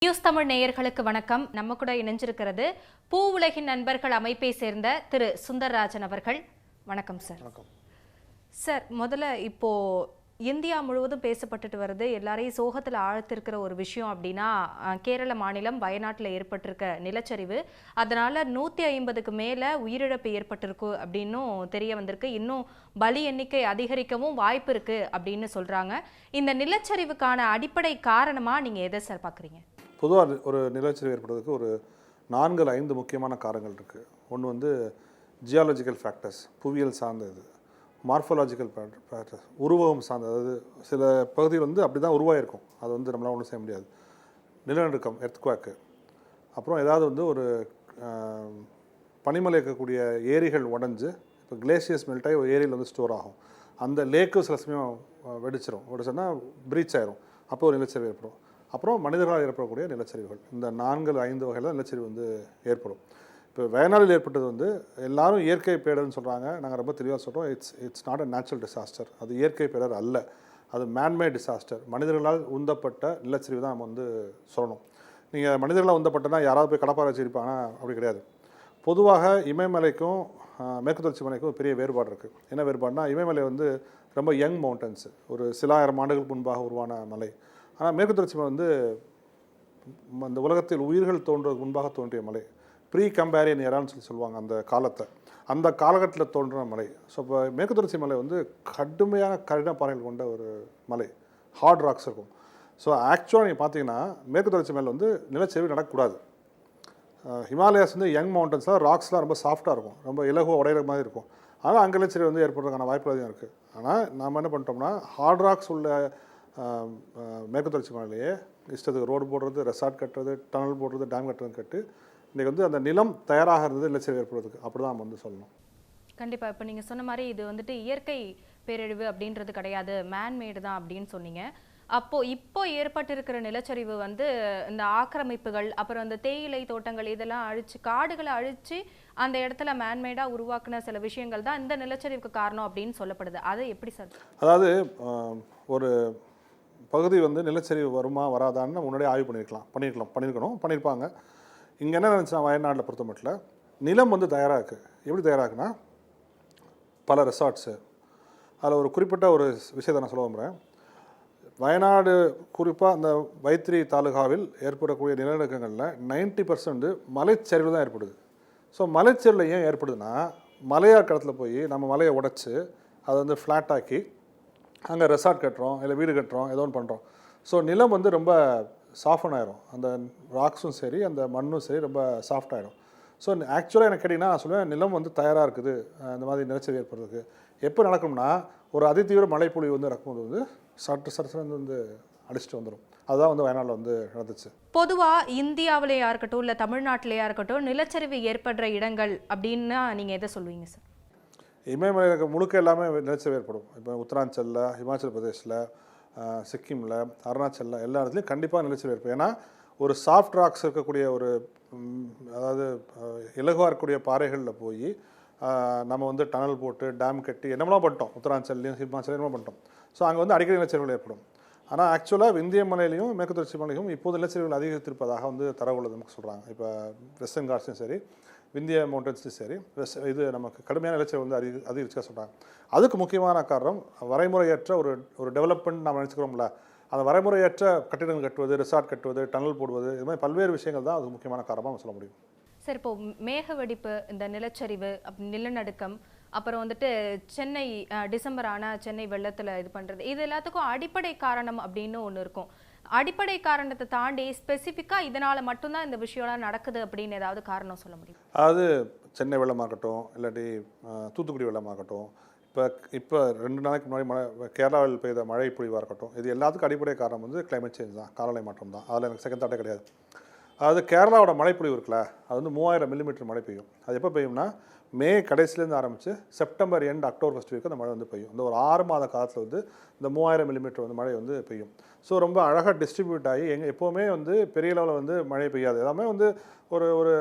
News Tamil நேயர்களுக்கு வணக்கம். நம்ம கூட இணைஞ்சிருக்கிறது பூ உலகின் நண்பர்கள் அமைப்பை சேர்ந்த திரு சுந்தரராஜன் அவர்கள். வணக்கம் சார். சார், முதல்ல இப்போ இந்தியா முழுவதும் பேசப்பட்டுட்டு வருது, எல்லாரையும் சோகத்தில் ஆழ்த்திருக்கிற ஒரு விஷயம் அப்படின்னா கேரள மாநிலம் வயநாட்டில் ஏற்பட்டிருக்க நிலச்சரிவு. அதனால 150க்கு மேலே உயிரிழப்பு ஏற்பட்டிருக்கு அப்படின்னும் தெரிய வந்திருக்கு. இன்னும் பலி எண்ணிக்கை அதிகரிக்கவும் வாய்ப்பு இருக்கு அப்படின்னு சொல்றாங்க. இந்த நிலச்சரிவுக்கான அடிப்படை காரணமாக நீங்கள் எதை சார் பார்க்குறீங்க? பொதுவாக ஒரு நிலச்சரிவு ஏற்படுறதுக்கு ஒரு 4-5 முக்கியமான காரணங்கள் இருக்குது. ஒன்று வந்து ஜியாலஜிக்கல் ஃபேக்டர்ஸ், புவியியல் சார்ந்தது. மார்ஃபோலாஜிக்கல் ஃபேக்டர்ஸ், உருவகம் சார்ந்தது. அதாவது சில பகுதிகள் வந்து அப்படி தான் உருவாயிருக்கும், அது வந்து நம்மளால் ஒன்றும் செய்ய முடியாது. நிலநடுக்கம், எர்த்குவாக்கு. அப்புறம் ஏதாவது வந்து ஒரு பனிமலை இருக்கக்கூடிய ஏரிகள் உடஞ்சி, இப்போ கிளேசியர்ஸ் மெல்ட் ஆகி ஒரு ஏரியில் வந்து ஸ்டோர் ஆகும். அந்த லேக்கு சில சமயம் வெடிச்சிடும் ப்ரீச் ஆயிரும். அப்போ ஒரு நிலச்சரிவு ஏற்படும். அப்புறம் மனிதர்களால் ஏற்படக்கூடிய நிலச்சரிவுகள். இந்த 4-5 வகையில் நிலச்சரிவு வந்து ஏற்படும். இப்போ வயநாடில் ஏற்பட்டது வந்து எல்லாரும் இயற்கை பேடர்னு சொல்கிறாங்க. நாங்கள் ரொம்ப தெளிவாக சொல்கிறோம், it's not a natural disaster. அது இயற்கை பேடர் அல்ல, அது மேன்மேட் டிசாஸ்டர். மனிதர்களால் உந்தப்பட்ட நிலச்சரிவு தான் நம்ம வந்து சொல்லணும். நீங்கள் மனிதர்களால் உந்தப்பட்டனா யாராவது போய் கடப்பாறை வச்சுருப்பாங்கன்னா அப்படி கிடையாது. பொதுவாக இமயமலைக்கும் மேற்கு தொடர்ச்சி மலைக்கும் பெரிய வேறுபாடு இருக்குது. என்ன வேறுபாடுனா, இமயமலை வந்து ரொம்ப யங் மவுண்டன்ஸ், ஒரு சில ஆயிரம் ஆண்டுகளுக்கு முன்பாக உருவான மலை. ஆனால் மேற்கு தொடர்ச்சி மலை வந்து அந்த உலகத்தில் உயிர்கள் தோன்றுவதற்கு முன்பாக தோன்றிய மலை. ப்ரீ கம்பேரியன் எரான்னு சொல்லுவாங்க அந்த காலகட்டத்தில் தோன்றின மலை. ஸோ இப்போ மேற்கு தொடர்ச்சி மலை வந்து கடுமையான கடின பாறைகள் கொண்ட ஒரு மலை, ஹார்ட் ராக்ஸ் இருக்கும். ஸோ ஆக்சுவலாக நீங்கள் பார்த்தீங்கன்னா மேற்கு தொடர்ச்சி மலை வந்து நிலச்சரிவு நடக்கக்கூடாது. ஹிமாலயாஸ் வந்து யங் மவுண்டன்ஸ்லாம் ராக்ஸ்லாம் ரொம்ப சாஃப்டாக இருக்கும், ரொம்ப இலகுவாக உடையிற மாதிரி இருக்கும். ஆனால் அங்கே நிலச்சரிவு வந்து ஏற்படுறதுக்கான வாய்ப்பு அதிகம் இருக்குது. ஆனால் நாம் என்ன பண்ணிட்டோம்னா, ஹார்ட் ராக்ஸ் உள்ள மேற்கு தொடர்ச்சி மலையிலேயே இஷ்டத்துக்கு ரோடு போடுறது, ரெசார்ட் கட்டுறது, டனல் போடுறது, டேம் கட்டுறது கட்டு இன்றைக்கி வந்து அந்த நிலம் தயாராக இருந்தது நிலச்சரிவு ஏற்படுறதுக்கு. அப்படி தான் நம்ம வந்து சொல்லணும். கண்டிப்பாக. இப்போ நீங்கள் சொன்ன மாதிரி இது வந்துட்டு இயற்கை பேரழிவு அப்படின்றது கிடையாது, மேன்மேடு தான் அப்படின்னு சொன்னீங்க. இப்போ ஏற்பட்டிருக்கிற நிலச்சரிவு வந்து இந்த ஆக்கிரமிப்புகள், அப்புறம் இந்த தேயிலை தோட்டங்கள் இதெல்லாம் அழிச்சு, காடுகளை அழிச்சு அந்த இடத்துல மேன்மேடாக உருவாக்குன சில விஷயங்கள் தான் இந்த நிலச்சரிவுக்கு காரணம் அப்படின்னு சொல்லப்படுது. அது எப்படி சார்? அதாவது ஒரு பகுதி வந்து நிலச்சரிவு வருமா வராதான்னு முன்னாடியே ஆய்வு பண்ணியிருப்பாங்க. இங்கே என்ன நினச்சினா, வயநாட்டில் பொறுத்த மட்டும் நிலம் வந்து தயாராக இருக்குது. எப்படி தயாராக இருக்குன்னா, பல ரெசார்ட்ஸு. அதில் ஒரு குறிப்பிட்ட ஒரு விஷயத்தை நான் சொல்ல விரும்புகிறேன். வயநாடு குறிப்பாக அந்த வைத்திரி தாலுகாவில் ஏற்படக்கூடிய நிலநடுக்கங்களில் 90% மலைச்சரிவு தான் ஏற்படுது. ஸோ மலைச்சரிவில் ஏன் ஏற்படுதுன்னா, மலையார் கடத்தில் போய் நம்ம மலையை உடைச்சி அதை வந்து ஃப்ளாட் ஆக்கி அங்கே ரெசார்ட் கட்டுறோம், இல்லை வீடு கட்டுறோம், ஏதோ ஒன்று பண்ணுறோம். ஸோ நிலம் வந்து ரொம்ப சாஃப்டன் ஆயிரும். அந்த ராக்ஸும் சரி, அந்த மண்ணும் சரி ரொம்ப சாஃப்ட் ஆகிடும். ஸோ ஆக்சுவலாக எனக்கு கேட்டிங்கன்னா, நான் சொல்லுவேன், நிலம் வந்து தயாராக இருக்குது இந்த மாதிரி நிலச்சரிவு ஏற்படுறதுக்கு. எப்போ நடக்கும்னா, ஒரு அதிதீவிர மழைப்பொழிவு வந்து நடக்கும்போது வந்து சட்டு வந்து அடிச்சுட்டு வந்துடும். அதுதான் வந்து வயநாட்டில் வந்து நடந்துச்சு. பொதுவாக இந்தியாவிலேயா இருக்கட்டும், இல்லை தமிழ்நாட்டிலேயா இருக்கட்டும், நிலச்சரிவு ஏற்படுற இடங்கள் அப்படின்னா நீங்கள் எதை சொல்லுவீங்க சார்? இமயமலை முழுக்க எல்லாமே நிலச்சரிவு ஏற்படும். இப்போ உத்தராஞ்சலில், ஹிமாச்சல் பிரதேஷில், சிக்கிமில், அருணாச்சலில் எல்லா இடத்துலையும் கண்டிப்பாக நிலச்சரிவு ஏற்படும். ஏன்னா ஒரு சாஃப்ட் ராக்ஸ் இருக்கக்கூடிய ஒரு அதாவது இலகுவாக இருக்கக்கூடிய பாறைகளில் போய் நம்ம வந்து டனல் போட்டு டேம் கட்டி என்னமெல்லாம் பண்ணிட்டோம், உத்தராஞ்சல்லையும் ஹிமாச்சலையும் என்னமோ பண்ணிட்டோம். ஸோ அங்கே வந்து அடிக்கடி நிலச்சரிவுகள் ஏற்படும். ஆனால் ஆக்சுவலாக இந்திய மலையிலையும் மேற்கு தொடர்ச்சி மலையிலும் இப்போது நிலச்சரிவுகள் அதிகரித்திருப்பதாக வந்து தரவுள்ளது நமக்கு சொல்கிறாங்க. இப்போ வெஸ்டர்ன் காட்ஸும் சரி, விந்திய மவுண்டன்ஸும் சரி, இது நமக்கு கடுமையான நிலச்சரிவு வந்து அதிகரிச்சுக்க சொல்கிறாங்க. அதுக்கு முக்கியமான காரணம் வரைமுறையற்ற ஒரு டெவலப்மெண்ட் நம்ம நினச்சிக்கிறோம்ல, அந்த வரைமுறையற்ற கட்டிடங்கள் கட்டுவது, ரெசார்ட் கட்டுவது, டனல் போடுவது, இது மாதிரி பல்வேறு விஷயங்கள் தான் அதுக்கு முக்கியமான காரணமாக சொல்ல முடியும். சார், இப்போ மேக வெடிப்பு, இந்த நிலச்சரிவு, நிலநடுக்கம், அப்புறம் வந்துட்டு சென்னை டிசம்பர் ஆனால் சென்னை வெள்ளத்தில் இது பண்ணுறது, இது எல்லாத்துக்கும் அடிப்படை காரணம் அப்படின்னு ஒன்று இருக்கும். அடிப்படை காரணத்தை தாண்டி ஸ்பெசிஃபிக்காக இதனால் மட்டும்தான் இந்த விஷயம்லாம் நடக்குது அப்படின்னு ஏதாவது காரணம் சொல்ல முடியும்? அதாவது சென்னை வெள்ளமாகட்டும், இல்லாட்டி தூத்துக்குடி வெள்ளமாகட்டும், இப்போ 2 நாளைக்கு முன்னாடி கேரளாவில் பெய்த மழை பொழிவாக இருக்கட்டும், இது எல்லாத்துக்கும் அடிப்படை காரணம் வந்து கிளைமேட் சேஞ்ச் தான், காலநிலை மாற்றம் தான். அதில் எனக்கு செகண்ட் தாட்டே கிடையாது. அதாவது கேரளாவோட மழைப்பொழிவு இருக்குல்ல, அது வந்து 3000 மில்லிமீட்டர் மழை பெய்யும். அது எப்போ பெய்யும்னா, மே கடைசிலேருந்து ஆரம்பித்து September end October first week அந்த மழை வந்து பெய்யும். இந்த ஒரு 6 மாத காலத்தில் வந்து இந்த 3000 மில்லிமீட்டர் வந்து மழை வந்து பெய்யும். ஸோ ரொம்ப அழகாக டிஸ்ட்ரிபியூட் ஆகி எப்போவுமே வந்து பெரிய லெவலில் வந்து மழை பெய்யாது. எல்லாமே வந்து ஒரு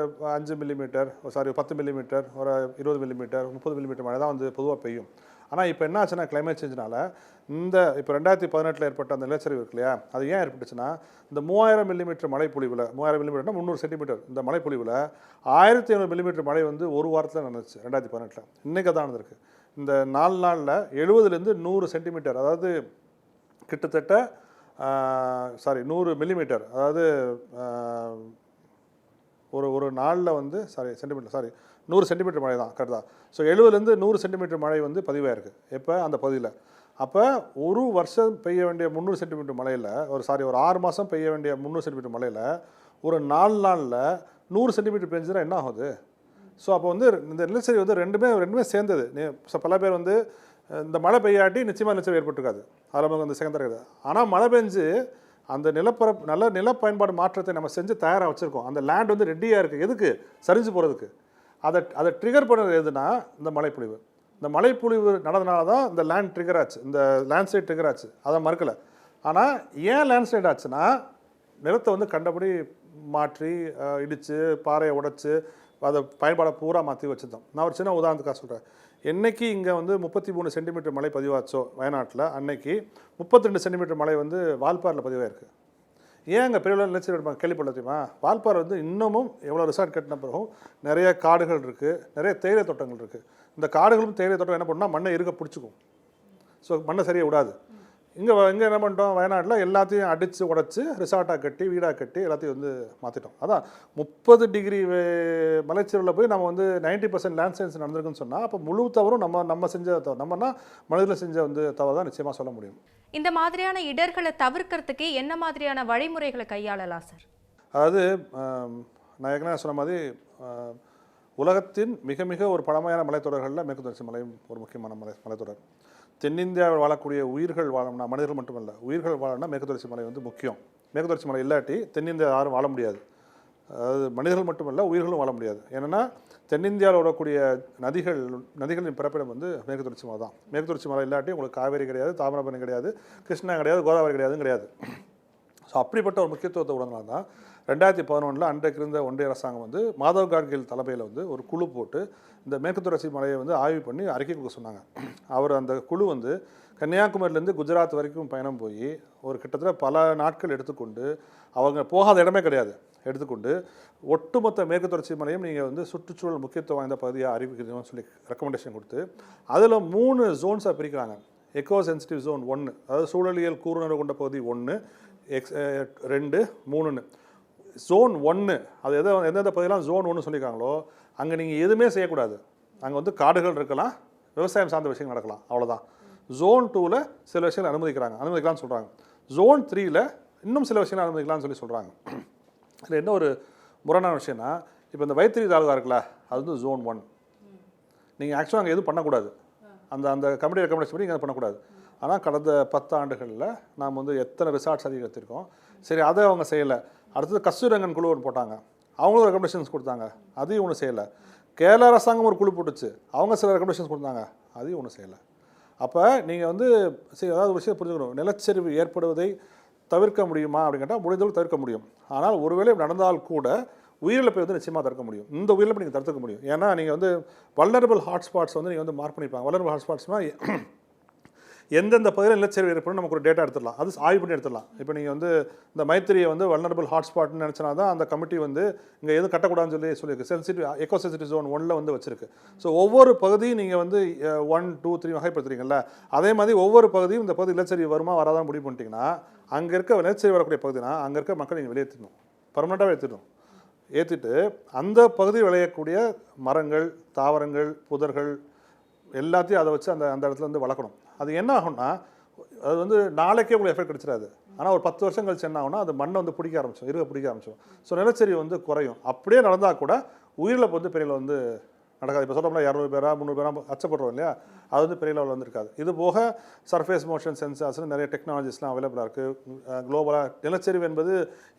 5 மில்லிமீட்டர், 10 மில்லிமீட்டர், ஒரு 20 மில்லிமீட்டர், 30 மில்லிமீட்டர் மழை தான் வந்து பொதுவாக பெய்யும். ஆனால் இப்போ என்ன ஆச்சுன்னா கிளைமேட் சேஞ்சினால இந்த இப்போ 2018 ஏற்பட்ட அந்த நிலச்சரிவு இருக்கு இல்லையா, அது ஏன் ஏற்பட்டுச்சுன்னா இந்த 3000 மில்லிமீட்டர் மழைப்பொழிவில் 3000 மில்லிமீட்டர்னா 300 சென்டிமீட்டர் இந்த மழைப்பொழிவில் 1500 மில்லிமீட்டர் மழை வந்து ஒரு வாரத்தில் நடந்துச்சு 2018. இன்றைக்கி தான் நடந்திருக்கு. இந்த 4 நாளில் 70லேருந்து 100 சென்டிமீட்டர், அதாவது கிட்டத்தட்ட 100 மில்லிமீட்டர், அதாவது ஒரு நாளில் வந்து 100 சென்டிமீட்டர் மழை தான் கரெக்டாக. ஸோ 70லேருந்து 100 சென்டிமீட்டர் மழை வந்து பதிவாயிருக்கு இப்போ அந்த பகுதியில். அப்போ ஒரு வருஷம் பெய்ய வேண்டிய 300 சென்டிமீட்டர் மழையில் ஒரு 6 மாதம் பெய்ய வேண்டிய 300 சென்டிமீட்டர் மழையில் ஒரு 4 நாளில் 100 சென்டிமீட்டர் பெஞ்சுன்னா என்ன ஆகுது? ஸோ அப்போ வந்து இந்த நிலச்சரிவு வந்து ரெண்டுமே சேர்ந்தது. பல பேர் வந்து இந்த மழை பெய்யாட்டி நிச்சயமாக நிலச்சரிவு ஏற்பட்டிருக்காது, அதில் நமக்கு வந்து செகண்ட் இருக்குது. ஆனால் மழை பெஞ்சு அந்த நல்ல நில பயன்பாடு மாற்றத்தை நம்ம செஞ்சு தயாராக வச்சுருக்கோம். அந்த லேண்ட் வந்து ரெடியாக இருக்குது. எதுக்கு? சரிஞ்சு போகிறதுக்கு. அதை ட்ரிகர் பண்ணுறது எதுனா இந்த மழைப்பொழிவு. இந்த மழைப்பொழிவு நடந்தனால தான் இந்த லேண்ட் ட்ரிகர் ஆச்சு, இந்த லேண்ட்ஸ்லைட் ட்ரிகர் ஆச்சு. அதை மறுக்கலை. ஆனால் ஏன் லேண்ட்ஸ்லைட் ஆச்சுன்னா நிலத்தை வந்து கண்டபடி மாற்றி இடித்து பாறையை உடைச்சி அதை பயன்பாடை பூரா மாற்றி வச்சுருந்தோம். நான் ஒரு சின்ன உதாரணத்துக்காக சொல்கிறேன். என்னைக்கு இங்கே வந்து 33 சென்டிமீட்டர் மழை பதிவாச்சோ வயநாட்டில், அன்னைக்கு 32 சென்டிமீட்டர் மழை வந்து வால்பாறையில் பதிவாயிருக்கு. ஏன் அங்கே பெரிய நிலச்சரிவு எடுப்பாங்க கேள்விப்பட தெரியுமா? வால்பாறை வந்து இன்னமும் எவ்வளோ ரிசார்ட் கட்டின பிறகும் நிறைய காடுகள் இருக்குது, நிறைய தேயிலை தோட்டங்கள் இருக்குது. இந்த காடுகளும் தேயிலை தோட்டம் என்ன பண்ணால் மண்ணை இருக்க பிடிச்சிக்கும். ஸோ மண்ணை சரியாக விடாது. இங்கே என்ன பண்ணிட்டோம், வயநாட்டில் எல்லாத்தையும் அடித்து உடச்சி ரிசார்ட்டாக கட்டி வீடாக கட்டி எல்லாத்தையும் வந்து மாற்றிட்டோம். அதான் 30 டிகிரி மலைச்சரிவில் போய் நம்ம வந்து 90% லேண்ட் சயின்ஸ் நடந்திருக்குன்னு சொன்னால் அப்போ முழு தவறும் நம்ம செஞ்ச தவறு, நம்மனா மனிதர்கள் செஞ்ச வந்து தவறு தான் நிச்சயமாக சொல்ல முடியும். இந்த மாதிரியான இடர்களை தவிர்க்கிறதுக்கு என்ன மாதிரியான வழிமுறைகளை கையாளலாம் சார்? அதாவது நான் ஏற்கனவே சொன்ன மாதிரி உலகத்தின் மிக மிக ஒரு பழமையான மலைத்தொடர்களில் மேற்கு தொடர்ச்சி மலையும் ஒரு முக்கியமான மலைத்தொடர். தென்னிந்தியாவில் வாழக்கூடிய உயிர்கள் வாழணும்னா, மனிதர்கள் மட்டுமல்ல, உயிர்கள் வாழணும்னா மேற்கு தொடர்ச்சி மலை வந்து முக்கியம். மேற்கு தொடர்ச்சி மலை இல்லாட்டி தென்னிந்தியா யாரும் வாழ முடியாது. அதாவது மனிதர்கள் மட்டுமல்ல, உயிர்களும் வாழ முடியாது. ஏன்னா தென்னிந்தியாவில் ஓடக்கூடிய நதிகளின் பிறப்பிடம் வந்து மேற்கு தொடர்ச்சி மலை தான். மேற்கு தொடர்ச்சி மலை இல்லாட்டி உங்களுக்கு காவேரி கிடையாது, தாமிரபரணி கிடையாது, கிருஷ்ணா கிடையாது, கோதாவரி கிடையாது. ஸோ அப்படிப்பட்ட ஒரு முக்கியத்துவத்தை உடனால தான் 2011 அன்றைக்கு இருந்த ஒன்றிய அரசாங்கம் வந்து மாதவ் காட்கில் தலைமையில் வந்து ஒரு குழு போட்டு இந்த மேற்கு தொடர்ச்சி மலையை வந்து ஆய்வு பண்ணி அறிக்கை கொடுக்க சொன்னாங்க. அவர் அந்த குழு வந்து கன்னியாகுமரியிலேருந்து குஜராத் வரைக்கும் பயணம் போய் ஒரு கிட்டத்தட்ட பல நாட்கள் எடுத்துக்கொண்டு, அவங்க போகாத இடமே கிடையாது, எடுத்துக்கொண்டு ஒட்டுமொத்த மேற்கு தொடர்ச்சி மலையும் நீங்கள் வந்து சுற்றுச்சூழல் முக்கியத்துவம் வாய்ந்த பகுதியாக அறிவிக்கணும்னு சொல்லி ரெக்கமெண்டேஷன் கொடுத்து அதில் 3 ஜோன்ஸாக பிரிக்கிறாங்க. எக்கோ சென்சிட்டிவ் ஜோன் 1, அதாவது சூழலியல் கூறுணர்வு கொண்ட பகுதி 1, 2, 3ன்னு. ஜோன் 1 அது எந்தெந்த பகுதியெல்லாம் ஜோன் 1 சொல்லியிருக்காங்களோ அங்கே நீங்கள் எதுவுமே செய்யக்கூடாது. அங்கே வந்து காடுகள் இருக்கலாம், விவசாயம் சார்ந்த விஷயங்கள் நடக்கலாம், அவ்வளோதான். ஜோன் 2ல் சில விஷயங்கள் அனுமதிக்கலாம்னு சொல்கிறாங்க. ஜோன் 3ல் இன்னும் சில விஷயங்கள் அனுமதிக்கலாம்னு சொல்லி சொல்கிறாங்க. இதில் என்ன ஒரு முரணான விஷயம்னா, இப்போ இந்த வைத்திரி தாலுகா இருக்குல்ல, அது வந்து ஜோன் 1. நீங்கள் ஆக்சுவலாக அங்கே எதுவும் பண்ணக்கூடாது. அந்த கமிட்டி ரெக்கமெண்டேஷன் பண்ணி இங்கே பண்ணக்கூடாது. ஆனால் கடந்த 10 ஆண்டுகளில் நாம் வந்து எத்தனை ரிசார்ட்ஸ் அதிகரித்திருக்கோம். சரி, அதை அவங்க செய்யலை. அடுத்தது கஸ்தூரங்கன் குழு ஒன்று போட்டாங்க, அவங்களும் ரெக்கமெண்டேஷன்ஸ் கொடுத்தாங்க, அதையும் ஒன்றும் செய்யலை. கேரள அரசாங்கம் ஒரு குழு போட்டுச்சு, அவங்க சில ரெக்கமெண்டேஷன்ஸ் கொடுத்தாங்க, அதையும் ஒன்றும் செய்யலை. அப்போ நீங்கள் வந்து சரி, அதாவது ஒரு விஷயம் புரிஞ்சுக்கணும், நிலச்சரிவு ஏற்படுவதை தவிர்க்க முடியுமா அப்படின்னு கேட்டால் முடிந்தளவு தவிர்க்க முடியும். ஆனால் ஒருவேளை நடந்தால் கூட உயிரிழப்பை வந்து நிச்சயமாக தடுக்க முடியும். இந்த உயிரிழப்பை நீங்கள் தடுக்க முடியும். ஏன்னா நீங்கள் வந்து வல்னரபிள் ஹாட்ஸ்பாட்ஸ் வந்து நீங்கள் வந்து மார்க் பண்ணிப்பாங்க. வல்னரபிள் ஹாட்ஸ்பாட்ஸ்னால் எந்தெந்த பகுதியில் நிலச்சரிவு ஏற்படும் நமக்கு ஒரு டேட்டா எடுத்துடலாம், அது ஆய்வு பண்ணி எடுத்துடலாம். இப்போ நீங்கள் வந்து இந்த மைத்திரியை வந்து வல்னரபிள் ஹாட்ஸ்பாட்னு நினச்சினா தான் அந்த கமிட்டி வந்து இங்கே எதுவும் கட்டக்கூடாதுன்னு சொல்லியிருக்கு. சென்சிட்டிவ் எக்கோ சென்சிட்டிவ் ஜோன் 1ல் வந்து வச்சிருக்கு. ஸோ ஒவ்வொரு பகுதியும் நீங்கள் வந்து 1, 2, 3 வகைப்படுத்துறீங்கல்ல, அதே மாதிரி ஒவ்வொரு பகுதியும் இந்த பகுதி நிலச்சரிவு வருமா வராதான் முடிவு பண்ணிட்டீங்கன்னா, அங்கே இருக்க நிலச்சரிவு வரக்கூடிய பகுதினா அங்கே இருக்க மக்கள் நீங்கள் வெளியேற்றணும், பர்மனெண்ட்டாக ஏற்றிட்டு அந்த பகுதியில் விளையக்கூடிய மரங்கள், தாவரங்கள், புதர்கள் எல்லாத்தையும் அதை வச்சு அந்த இடத்துல வந்து வளர்க்கணும். அது என்ன ஆகும்னா, அது வந்து நாளைக்கே உங்களுக்கு எஃபெக்ட் கிடைச்சிடாது. ஆனால் ஒரு 10 வருஷம் கழிச்சு என்ன ஆகும்னா, அது மண்ணை வந்து பிடிக்க ஆரம்பிச்சோம். ஸோ நிலச்சரிவு வந்து குறையும். அப்படியே நடந்தால் கூட உயிரிழப்பு வந்து பெரிய வந்து நடக்காது. இப்போ சொல்கிறோம்னா 200 பேரா 300 பேரா அச்சப்படுறோம் இல்லையா, அது வந்து பெரிய லெவலில் வந்துருக்காது. இது போக சர்ஃபேஸ் மோஷன் சென்சார்ஸ்னு நிறைய டெக்னாலஜிஸ்லாம் அவைலபிளாக இருக்குது குளோபலாக. நிலச்சரிவு என்பது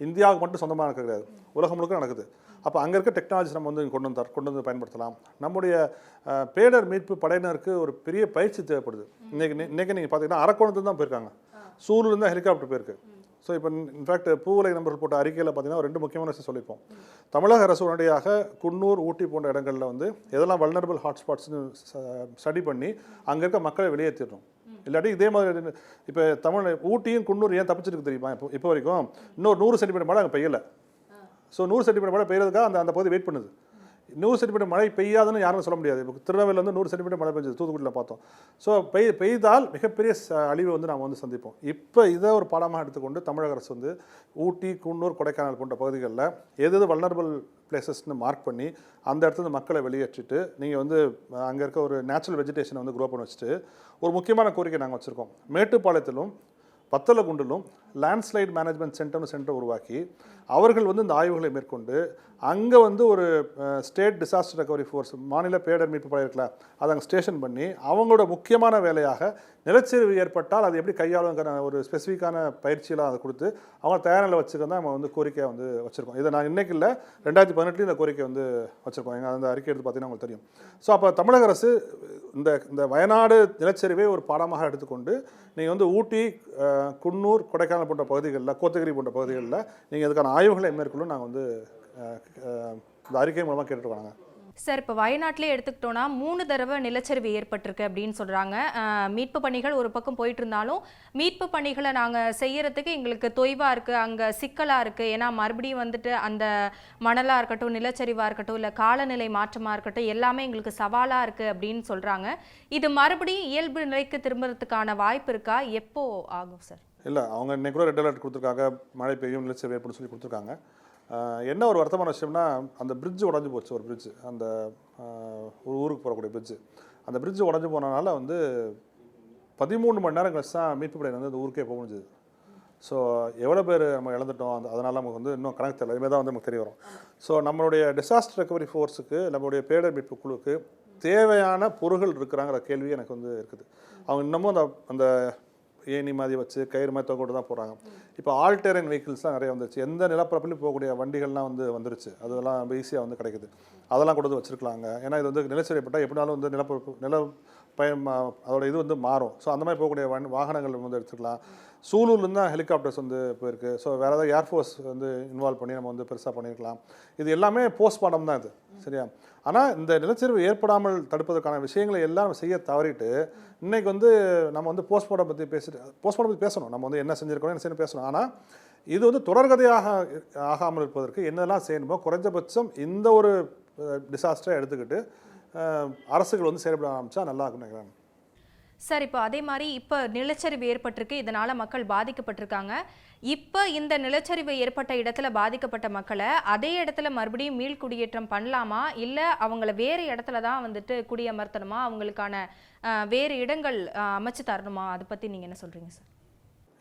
இந்தியாவுக்கு மட்டும் சொந்தமாக இருக்க கிடையாது, உலகம் முழுக்க நடக்குது. அப்போ அங்கே இருக்க டெக்னாலஜிஸ் நம்ம வந்து கொண்டு வந்து பயன்படுத்தலாம். நம்முடைய பேரிடர் மீட்பு படையினருக்கு ஒரு பெரிய பயிற்சி தேவைப்படுது. இன்றைக்கி நீங்கள் பார்த்தீங்கன்னா அரக்கோணத்துக்கு தான் போயிருக்காங்க, சூலூர்லேருந்து தான் ஹெலிகாப்டர் போயிருக்கு. ஸோ இப்போ இன்ஃபேக்ட் பூவுலக நண்பர்கள் போட்ட அறிக்கையில் பார்த்தீங்கன்னா 2 முக்கியமான விஷயம் சொல்லியிருப்போம். தமிழக அரசு உடனடியாக குன்னூர், ஊட்டி போன்ற இடங்களில் வந்து எதெல்லாம் வல்னரபிள் ஹாட்ஸ்பாட்ஸ்னு ஸ்டடி பண்ணி அங்கே இருக்க மக்களை வெளியேற்றிடணும். இல்லாட்டி இதே மாதிரி இப்போ ஊட்டியும் குன்னூர் ஏன் தப்பிச்சிருக்கு தெரியுமா? இப்போ வரைக்கும் இன்னொரு 100 சென்டிமீட்டர் மழை அங்கே பெய்யலை. ஸோ 100 சென்டிமீட்டர் மழை பெய்யறதுக்காக அந்த பகுதி வெயிட் பண்ணுது. 100 சென்டிமீட்டர் மழை பெய்யாதுன்னு யாரும் சொல்ல முடியாது. இப்போ திருநெல்வேலியில் வந்து 100 சென்டிமீட்டர் மழை பெஞ்சது, தூத்துக்குடியில் பார்த்தோம். ஸோ பெய்தால் மிகப்பெரிய அழிவை வந்து நாம் வந்து சந்திப்போம். இப்போ இதை ஒரு பாடமாக எடுத்துக்கொண்டு தமிழக அரசு வந்து ஊட்டி, குன்னூர், கொடைக்கானல் போன்ற பகுதிகளில் எது வல்னரபிள் பிளேசஸ்ன்னு மார்க் பண்ணி அந்த இடத்துல மக்களை வெளியேற்றிட்டு நீங்கள் வந்து அங்கே இருக்க ஒரு நேச்சுரல் வெஜிடேஷனை வந்து க்ரோ பண்ண வச்சுட்டு ஒரு முக்கியமான கோரிக்கை நாங்கள் வச்சுருக்கோம். மேட்டுப்பாளையத்திலும் பத்தலகுண்டிலும் லேண்ட்ஸ்லைட் மேனேஜ்மெண்ட் சென்டர் உருவாக்கி அவர்கள் வந்து இந்த ஆய்வுகளை மேற்கொண்டு அங்கே வந்து ஒரு ஸ்டேட் டிசாஸ்டர் ரெக்கவரி ஃபோர்ஸ், மாநில பேரிடர் மீட்பு படை இருக்குல்ல, அதை அங்கே ஸ்டேஷன் பண்ணி அவங்களோட முக்கியமான வேலையாக நிலச்சரிவு ஏற்பட்டால் அது எப்படி கையாளுங்கிற ஒரு ஸ்பெசிஃபிக்கான பயிற்சியெல்லாம் அதை கொடுத்து அவங்க தயார் நிலை வச்சுக்க தான் நம்ம வந்து கோரிக்கையை வந்து வச்சுருக்கோம். இதை நான் இன்றைக்கி இல்லை 2018 இந்த கோரிக்கை வந்து வச்சுருக்கோம். எங்கள் அந்த அறிக்கை எடுத்து பார்த்தீங்கன்னா உங்களுக்கு தெரியும். ஸோ அப்போ தமிழக அரசு இந்த வயநாடு நிலச்சரிவை ஒரு பாடமாக எடுத்துக்கொண்டு நீங்கள் வந்து ஊட்டி, குன்னூர், கொடைக்கானல் போன்ற பகுதிகளில், கோத்தகிரி போன்ற பகுதிகளில் நீங்கள் இதுக்கான ஆய்வுகளை மேற்கொள்ளும் நாங்கள் வந்து இந்த அறிக்கை மூலமாக கேட்டுருக்காங்க. சார், இப்போ வயநாட்டிலே எடுத்துக்கிட்டோன்னா 3 தடவை நிலச்சரிவு ஏற்பட்டிருக்கு அப்படின்னு சொல்கிறாங்க. மீட்பு பணிகள் ஒரு பக்கம் போயிட்டு இருந்தாலும் மீட்பு பணிகளை நாங்கள் செய்யறதுக்கு எங்களுக்கு தொய்வாக இருக்குது, அங்கே சிக்கலாக இருக்குது. ஏன்னா மறுபடியும் வந்துட்டு அந்த மணலாக இருக்கட்டும், நிலச்சரிவாக இருக்கட்டும், இல்லை காலநிலை மாற்றமாக இருக்கட்டும், எல்லாமே எங்களுக்கு சவாலாக இருக்குது அப்படின்னு சொல்கிறாங்க. இது மறுபடியும் இயல்பு நிலைக்கு திரும்புறதுக்கான வாய்ப்பு இருக்கா? எப்போ ஆகும் சார்? இல்லை, அவங்க இன்னைக்கு கூட ரெட் அலர்ட் கொடுத்துருக்காங்க, மழை பெய்யும், நிலச்சரிவு ஏற்படும் சொல்லி கொடுத்துருக்காங்க. என்ன ஒரு வருத்தமான விஷயம்னா அந்த பிரிட்ஜ் உடஞ்சி போச்சு. ஒரு பிரிட்ஜ், அந்த ஒரு ஊருக்கு போகக்கூடிய பிரிட்ஜு, அந்த பிரிட்ஜு உடஞ்சி போனனால வந்து 13 மணி நேரம் கழிச்சு தான் மீட்பு படை வந்து அந்த ஊருக்கே போக முடிஞ்சுது. ஸோ எவ்வளோ பேர் நம்ம இழந்துட்டோம், அதனால் நமக்கு வந்து இன்னும் கணக்கு தெரியல. இதுமாதிரி தான் வந்து நமக்கு தெரிய வரும். ஸோ நம்மளுடைய டிசாஸ்டர் ரெக்கவரி ஃபோர்ஸுக்கு, நம்மளுடைய பேரிடர் மீட்பு குழுவுக்கு தேவையான பொருட்கள் இருக்கிறாங்கிற கேள்வி எனக்கு வந்து இருக்குது. அவங்க இன்னமும் அந்த ஏணி மாதிரி வச்சு கயிறு மாதிரி தொங்க தான் போகிறாங்க. இப்போ ஆல்டெரைன் வெஹிக்கிள்ஸ்லாம் நிறைய வந்துருச்சு. எந்த நிலப்பரப்புலையும் போகக்கூடிய வண்டிகள்லாம் வந்து வந்துருச்சு. அதெல்லாம் ரொம்ப ஈஸியாக வந்து கிடைக்குது. அதெல்லாம் கொண்டு வந்து வச்சுருக்கலாங்க. ஏன்னா இது வந்து நிலச்சரிப்பட்டால் எப்படினாலும் வந்து நில பயன் அதோட இது வந்து மாறும். ஸோ அந்த மாதிரி போகக்கூடிய வாகனங்கள் வந்து எடுத்துக்கலாம். சூலூர்லேருந்து தான் ஹெலிகாப்டர்ஸ் வந்து போயிருக்கு. ஸோ வேறு ஏதாவது ஏர்ஃபோர்ஸ் வந்து இன்வால்வ் பண்ணி நம்ம வந்து பெருசாக பண்ணியிருக்கலாம். இது எல்லாமே போஸ்ட்மார்ட்டம் தான் இது, சரியா? ஆனால் இந்த நிலச்சரிவு ஏற்படாமல் தடுப்பதற்கான விஷயங்களை எல்லாம் நம்ம செய்ய தவறிட்டு இன்றைக்கி வந்து நம்ம வந்து போஸ்ட்மார்ட்டம் பற்றி பேசணும். நம்ம வந்து என்ன செஞ்சுருக்கோம், என்ன செய்யணும் பேசணும். ஆனால் இது வந்து தொடர்கதையாக ஆகாமல் இருப்பதற்கு என்னெல்லாம் செய்யணுமோ குறைஞ்சபட்சம் இந்த ஒரு டிசாஸ்டரை எடுத்துக்கிட்டு அரசுகள் வந்து செயல்பட ஆரம்பித்தா நல்லா இருக்குன்னு நினைக்கிறேன். சார், இப்போ அதே மாதிரி இப்போ நிலச்சரிவு ஏற்பட்டிருக்கு, இதனால் மக்கள் பாதிக்கப்பட்டிருக்காங்க. இப்போ இந்த நிலச்சரிவு ஏற்பட்ட இடத்துல பாதிக்கப்பட்ட மக்களை அதே இடத்துல மறுபடியும் மீள்குடியேற்றம் பண்ணலாமா, இல்லை அவங்கள வேறு இடத்துல தான் வந்துட்டு குடியமர்த்தணுமா, அவங்களுக்கான வேறு இடங்கள் அமைச்சு தரணுமா? அதை பற்றி நீங்கள் என்ன சொல்கிறீங்க சார்?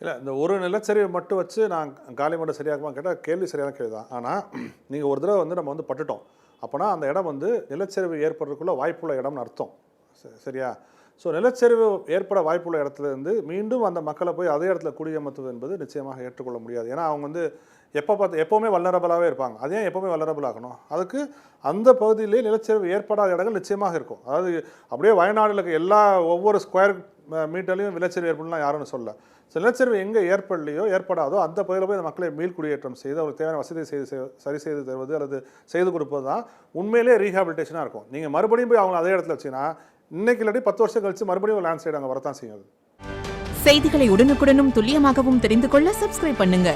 இல்லை, இந்த ஒரு நிலச்சரிவை மட்டும் வச்சு நான் காலி மட்டும் சரியாகுமா கேட்டால் கேள்வி சரியான கேள்வி தான். ஆனால் நீங்கள் ஒரு தடவை வந்து நம்ம வந்து பட்டுட்டோம் அப்போனா அந்த இடம் வந்து நிலச்சரிவு ஏற்படுறதுக்குள்ள வாய்ப்புள்ள இடம்னு அர்த்தம், சரியா? ஸோ நிலச்சரிவு ஏற்பட வாய்ப்புள்ள இடத்துலேருந்து மீண்டும் அந்த மக்களை போய் அதே இடத்துல குடியமர்த்துவது என்பது நிச்சயமாக ஏற்றுக்கொள்ள முடியாது. ஏன்னா அவங்க வந்து எப்போவுமே வல்னரபிளாகவே இருப்பாங்க. அதே எப்போவுமே வல்னரபிள் ஆகணும். அதுக்கு அந்த பகுதியிலே நிலச்சரிவு ஏற்படாத இடங்கள் நிச்சயமாக இருக்கும். அதாவது அப்படியே வயநாட்டில் இருக்க ஒவ்வொரு ஸ்கொயர் மீட்டர்லையும் நிலச்சரிவு ஏற்படலாம் யாருன்னு சொல்ல. ஸோ நிலச்சரிவு எங்கே ஏற்படாதோ அந்த பகுதியில் போய் அந்த மக்களை மீள்குடியேற்றம் செய்து அவங்களுக்கு தேவையான வசதியை சரி செய்து தருவது அல்லது செய்து கொடுப்பது தான் உண்மையிலே ரீஹாபிலிட்டேஷனாக இருக்கும். நீங்கள் மறுபடியும் போய் அவங்க அதே இடத்துல வச்சிங்கன்னா இன்னைக்கு இல்லாட்டி 10 வருஷம் கழிச்சு மறுபடியும் ஒரு லேண்ட்ஸ்லைட் அங்கே வரத்தான் செய்யும். செய்திகளை உடனுக்குடனும் துல்லியமாகவும் தெரிந்து கொள்ள சப்ஸ்கிரைப் பண்ணுங்க.